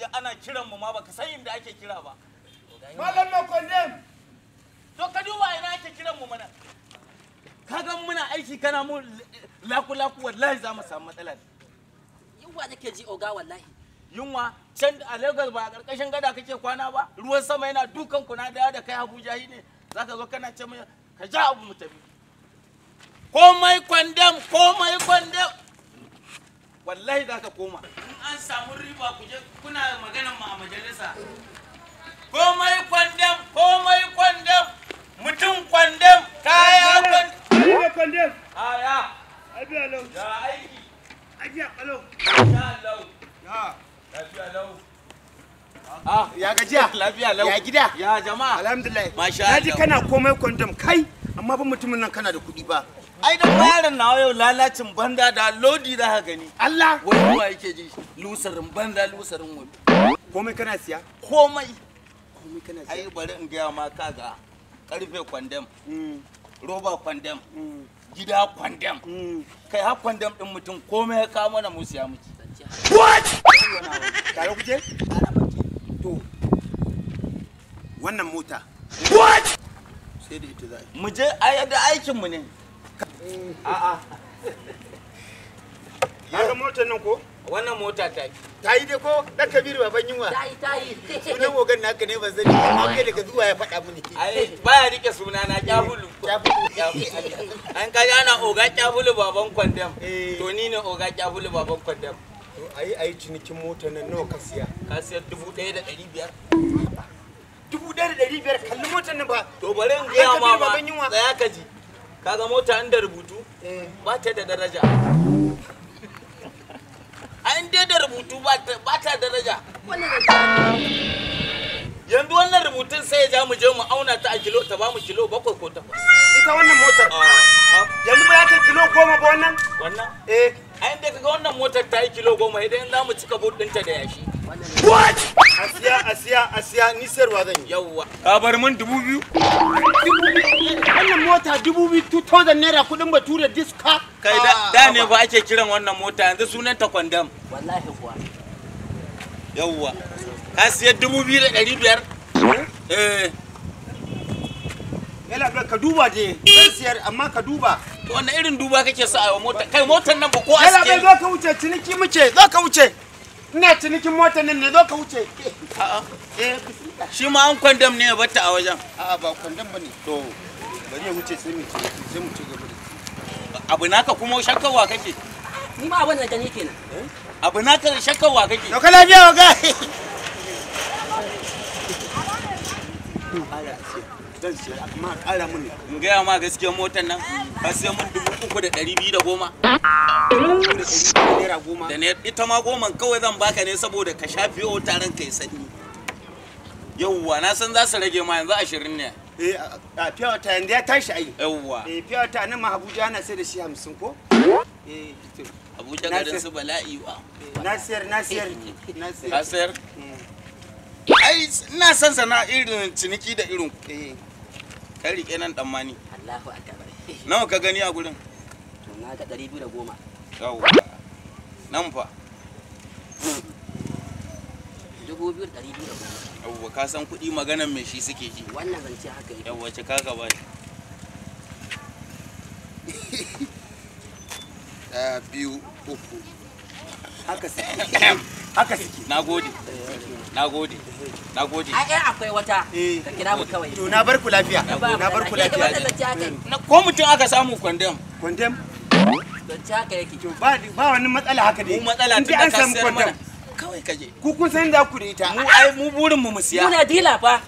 je ana kiran mu ma baka san inda ake kira ba. Malam Makondem. To ka duba ina ake kiran mu mana. Ka ga muna aiki kana mu laku wallahi za mu samu matsala. Yunwa nake ji oga wallahi. Yunwa can a Lagos ba a karkashin gada kake kwana ba ruwan sama yana dukan ku na da kai Abuja ne zaka zo kana ce mai ka ja abu mu tafi. Komai kwandam wallahi zaka koma in an samu riba ku je kuna maganar mu a majalisa. Komai kwandam mutum kwandam kaya Kwandem. aya Abi alo. ya aiki Aji alo. insha Allah Ya. lafiya lau. Ya gajiya. Lafiya lau. Ya gida. Ya jama'a. Alhamdulillah. Masha Allah. Naji kana komai kwandam kai amma ba mutumin nan kana da kuɗi ba. Ai dan yaron nawa yau lalacin banda da lodi za ka gani. Allah. Wai kuma yake ji lusarin banda lusarin wani. Komai kana siya? Komai. Komai kana siya. Ai bari in gaya ma kaga karfe kwandam. Roba kwandam. Gida kwandam. Kai har kwandam din mutum komai ya kawo mana mu siya miki. What? Tare kuke? To. Wannan mota. What? Sai da ita zai. Mu je ai da aikin mu ne. A'a. Kaga motar nan ko? Wannan mota ta yi. Ta yi dai ko dan Kabiru baban yunwa. Ta yi. Sunan ogan naka ne ban sani amma kai daga zuwa ya faɗa mini. Ai baya rike suna na Kyabulu. An kaji ana oga Kyabulu baban kwandam. To ni ne oga Kyabulu baban kwandam. To ayi cinikin motar nan nawa ka siya? Ka siyar 1,500. 1,500 kalli motar nan ba. To bari in gaya ma ba baban yunwa. tsaya ka ji. Kaga mota inda rubutu ba ta da daraja. A inda da rubutu ba ta daraja. Yanzu wannan rubutun sai ya ja mu je mu auna ta a kilo ta ba mu kilo 7 ko 8. Ita wannan motar. Yanzu ba ya ta kilo 10 ba wannan? Wannan? A inda kaga wannan motar ta yi kilo 10 idan za mu cika bud ɗinta da yashi. What? Asiya ni sayarwa zan yi. Yawwa. Ka bar mun 2,000? Wannan mota 2,000 naira kudin bature diska. Kai da ne ba ake kiran wannan mota yanzu sunan ta kwandam. Wallahi kuwa. Yawwa. Ka siyar 2,500? Yala ka duba je zan siyar amma ka duba. Wannan irin duba kake sa a mota? Kai motar nan ba ko a Yala cikin. bai zo ka wuce ciniki muke zo ka wuce. Ina cinikin motar nan ne zo ka wuce. A'a. Shi ma an kwandam ne ya batta a wajen. A'a ba kwandon bane. To bari ya wuce sai mu ci gaba da. Abu naka kuma shakkarwa kake. Ni ma abin da gani kenan. Abu naka shakkarwa kake. To ka lafiya wa ga. Dan siya amma ƙara mun ne. In gaya ma gaskiyar motar nan ka siya mun 3,210. Naira 10. Da ne ita ma 10 kawai zan baka ne saboda ka shafi yau taron kai sani. Yawwa na san za su rage ma yanzu 20 ne. A fiya wata yanzu ya tashi ai. Yawwa. Fiya wata nan ma Abuja ana sai da shi 50 ko? Abuja garin su bala'i wa. Na siyar. Ka sayar? Ai ina son sana irin ciniki da irin ku. Kai rike nan dan mani. Allahu akbar. Nawa ka gani a gurin? To na ga 210. Yawwa. Nan fa. 2,210. Yawwa ka san kuɗi maganan me shi suke ji. Wannan zance haka yake. Yawwa ce kaka ba shi. 1, 2, 3. Haka suke. Nagode. Ai akwai wata. Ka kira mu kawai. To na bar ku lafiya. Ko mutum aka samu kwandam. Kwandam? Zance haka yake. To ba wani matsala haka dai. Mu matsala tun da ka sayar mana. Kawai kaje. Ku kun san za ku da ita. Mu burin mu siya. Muna dila fa.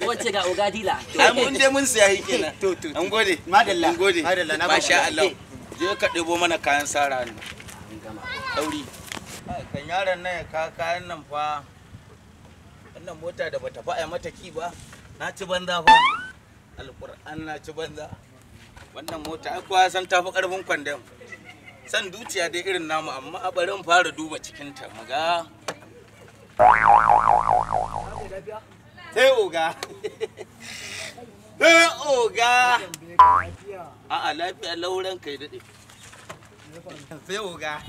Wace ga oga dila. Ai mun dai mun siya yi kenan. To. An gode. Madalla. An gode. Madalla na ba. Masha Allah. Je ka ɗebo mana kayan sara ne. Dauri. Kan yaron nan ya ka kayan nan fa. Wannan mota da bata fa ai mata ki ba. Na ci banza fa. Alƙur'an na ci banza. Wannan mota ai kowa san tafi ƙarfin kwandam. San dukiya dai irin namu amma a bari in fara duba cikin ta mu ga. Sai oga. Oga. A'a lafiya lauran kai dade. Sai oga.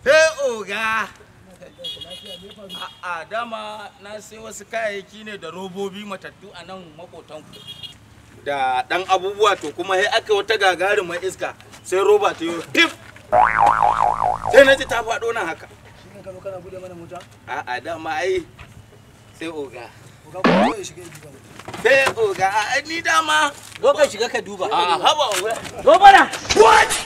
Sai oga. A'a dama na sai wasu kayayyaki ne da robobi matattu a nan makotanku. Da ɗan abubuwa to kuma sai aka wata gagarumar iska sai roba ta yi tif. Sai na ji ta faɗo nan haka. Shi ne kano kana bude mana mota? A'a dama ai sai oga. Oga ko ya shiga duba. Sai oga ni dama. Zo ka shiga ka duba. A'a haba oga. Zo bana. What?